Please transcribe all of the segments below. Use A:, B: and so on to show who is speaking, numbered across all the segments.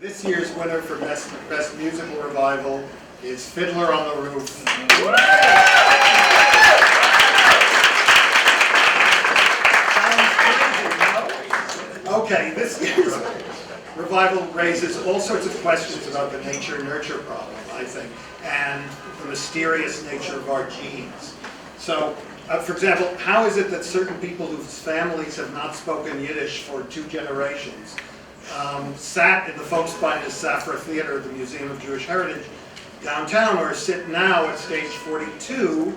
A: This year's winner for Best Musical Revival is Fiddler on the Roof. Okay, this year's revival raises all sorts of questions about the nature-nurture problem, I think, and the mysterious nature of our genes. So, for example, how is it that certain people whose families have not spoken Yiddish for 2 generations sat in the Volksbeine Safra Theater at the Museum of Jewish Heritage downtown, or sit now at stage 42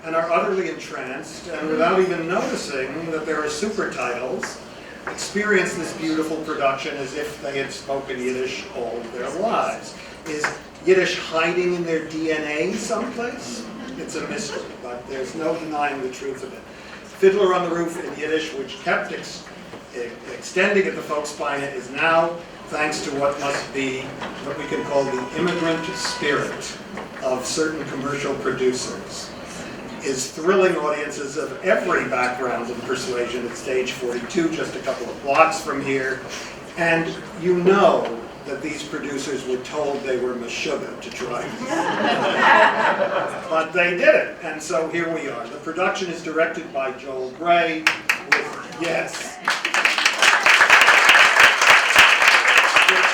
A: and are utterly entranced, and without even noticing that there are super titles, experience this beautiful production as if they had spoken Yiddish all their lives? Is Yiddish hiding in their DNA someplace? It's a mystery, but there's no denying the truth of it. Fiddler on the Roof in Yiddish, which kept extending at the Volksbeine, is now, thanks to what must be what we can call the immigrant spirit of certain commercial producers, is thrilling audiences of every background and persuasion at stage 42, just a couple of blocks from here. And you know that these producers were told they were meshuggah to try this. But they did it, and so here we are. The production is directed by Joel Gray with, yes,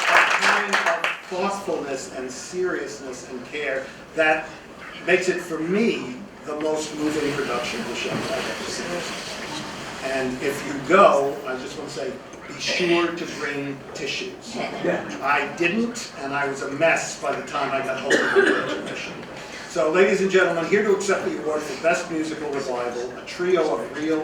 A: a kind of thoughtfulness and seriousness and care that makes it, for me, the most moving production of the show I've ever seen. And if you go, I just want to say, be sure to bring tissues. I didn't, and I was a mess by the time I got home from the intermission. So, ladies and gentlemen, here to accept the award for Best Musical Revival, a trio of real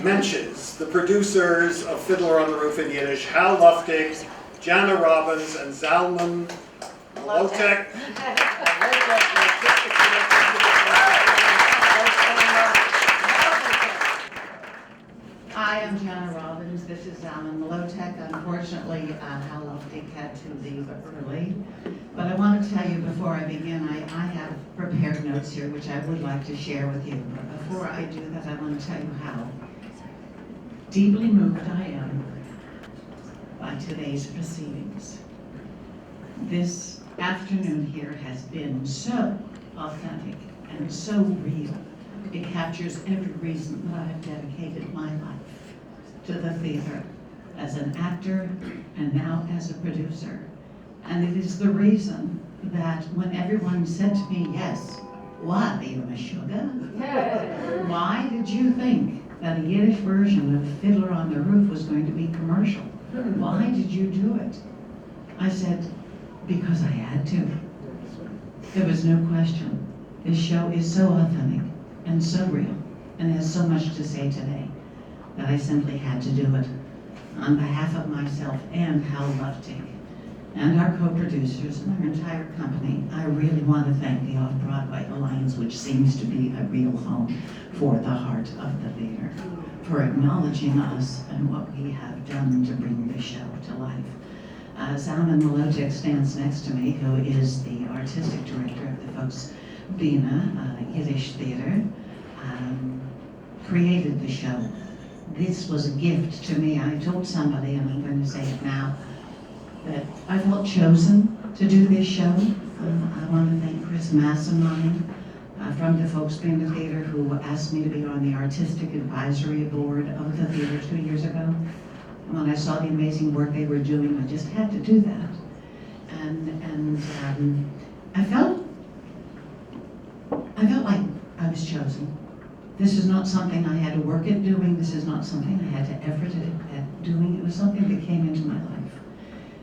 A: Mensches, the producers of Fiddler on the Roof in Yiddish, Hal Luftig, Jana, Robbins, and Zalmen, Mlotek.
B: Hi, I'm Jana Robbins. This is Zalmen. Mlotek. Unfortunately, Hal Luftig had to leave early. But I want to tell you before I begin, I have prepared notes here which I would like to share with you. But before I do that, I want to tell you how deeply moved I am by today's proceedings. This afternoon here has been so authentic and so real. It captures every reason that I have dedicated my life to the theater as an actor and now as a producer. And it is the reason that when everyone said to me, yes, what, are you a meshuggah? Why did you think that a Yiddish version of Fiddler on the Roof was going to be commercial? Why did you do it? I said, because I had to. There was no question. This show is so authentic and so real and has so much to say today that I simply had to do it. On behalf of myself and Hal Luftig and our co-producers and our entire company, I really want to thank the Off Broadway Alliance, which seems to be a real home for the heart of the theater, for acknowledging us and what we have done to bring the show to life. Zalmen Mlotek stands next to me, who is the artistic director of the Volksbeine Yiddish Theater, created the show. This was a gift to me. I told somebody, and I'm going to say it now, that I felt chosen to do this show. I want to thank Chris Massenine from the Volksbeine Theater, who asked me to be on the artistic advisory board of the theater 2 years ago. And when I saw the amazing work they were doing, I just had to do that. And I felt like I was chosen. This is not something I had to work at doing. This is not something I had to effort at doing. It was something that came into my life.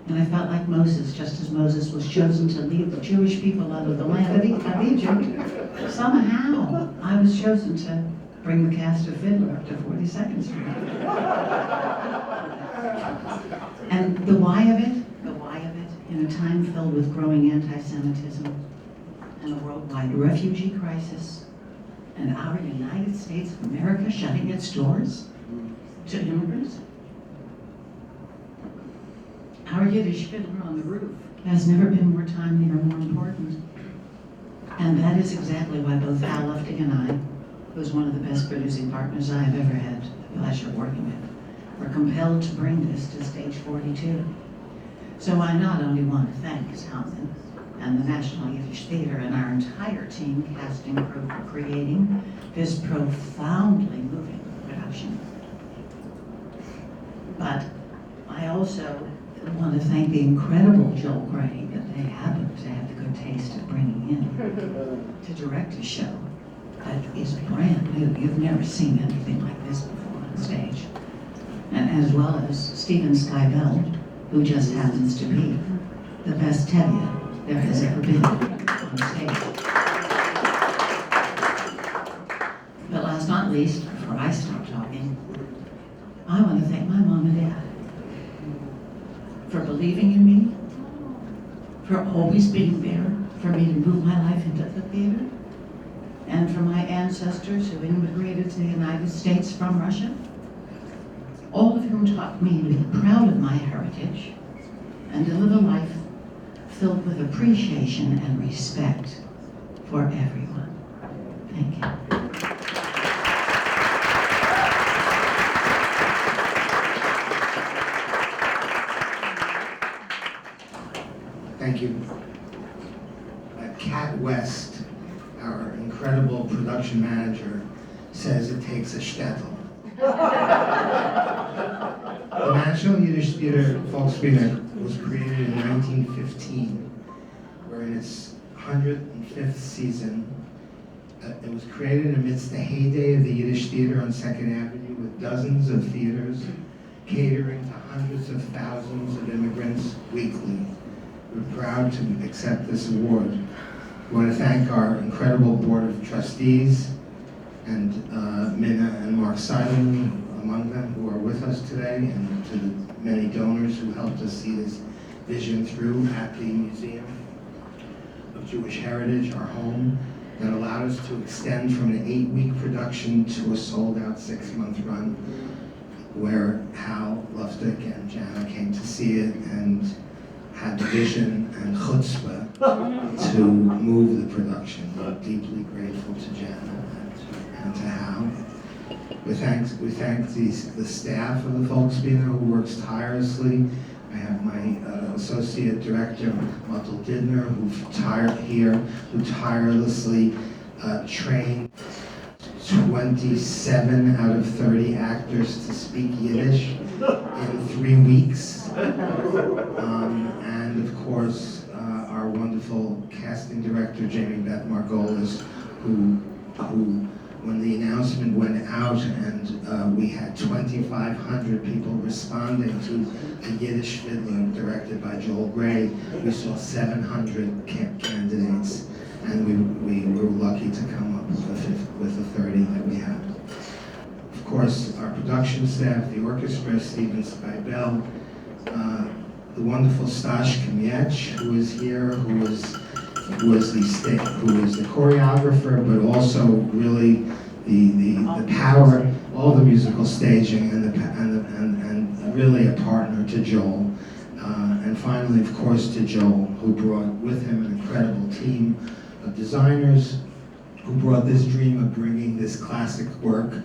B: And I felt like Moses, just as Moses was chosen to lead the Jewish people out of the land of Egypt. Somehow, I was chosen to bring the cast of Fiddler up to 42nd Street. And the why of it, in a time filled with growing anti-Semitism and a worldwide refugee crisis, and our United States of America shutting its doors to immigrants. Our Yiddish Fiddler on the Roof has never been more timely or more important. And that is exactly why both Hal Luftig and I, who's one of the best producing partners I have ever had the pleasure of working with, were compelled to bring this to stage 42. So I not only want to thank Zalmen and the National Yiddish Theater and our entire team, cast and crew, for creating this profoundly moving production, but I also want to thank the incredible Joel Gray that they happened to have the good taste of bringing in to direct a show that is brand new. You've never seen anything like this before on stage. And as well as Stephen Skybell, who just happens to be the best Tevye there has ever been on stage. But last but not least, before I stop talking, I want to thank my mom and dad for believing in me, for always being there for me to move my life into the theater, and for my ancestors who immigrated to the United States from Russia, all of whom taught me to be proud of my heritage and to live a life filled with appreciation and respect for everyone. Thank you.
C: Thank you. Kat West, our incredible production manager, says it takes a shtetl. The National Yiddish Theater Volksbühne was created in 1915. We're in its 105th season. It was created amidst the heyday of the Yiddish theater on 2nd Avenue, with dozens of theaters catering to hundreds of thousands of immigrants weekly. We're proud to accept this award. We want to thank our incredible board of trustees and Minna and Mark Seidel among them, who are with us today, and to the many donors who helped us see this vision through at the Museum of Jewish Heritage, our home, that allowed us to extend from an 8-week production to a sold-out 6-month run, where Hal Luftig and Jana came to see it and had the vision and chutzpah to move the production. We're deeply grateful to Jana and to Hal. We thank the staff of the Volksbühne, who works tirelessly. I have my associate director, Mlotek, who tirelessly trained 27 out of 30 actors to speak Yiddish in 3 weeks. And of course, our wonderful casting director, Jamie Beth Margolis, who when the announcement went out and we had 2,500 people responding to a Yiddish Fiddler directed by Joel Gray, we saw 700 candidates, and we were lucky to come up with the 30 that we had. Of course, our production staff, the orchestra, Stephen Skybell, the wonderful Stash Kamiech, who is here, who was the choreographer, but also really the power, all the musical staging, and really a partner to Joel. And finally, of course, to Joel, who brought with him an incredible team of designers, who brought this dream of bringing this classic work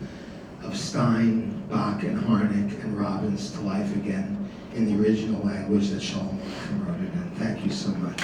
C: of Stein, Bach, and Harnick, and Robbins to life again in the original language that Shalom promoted. And thank you so much.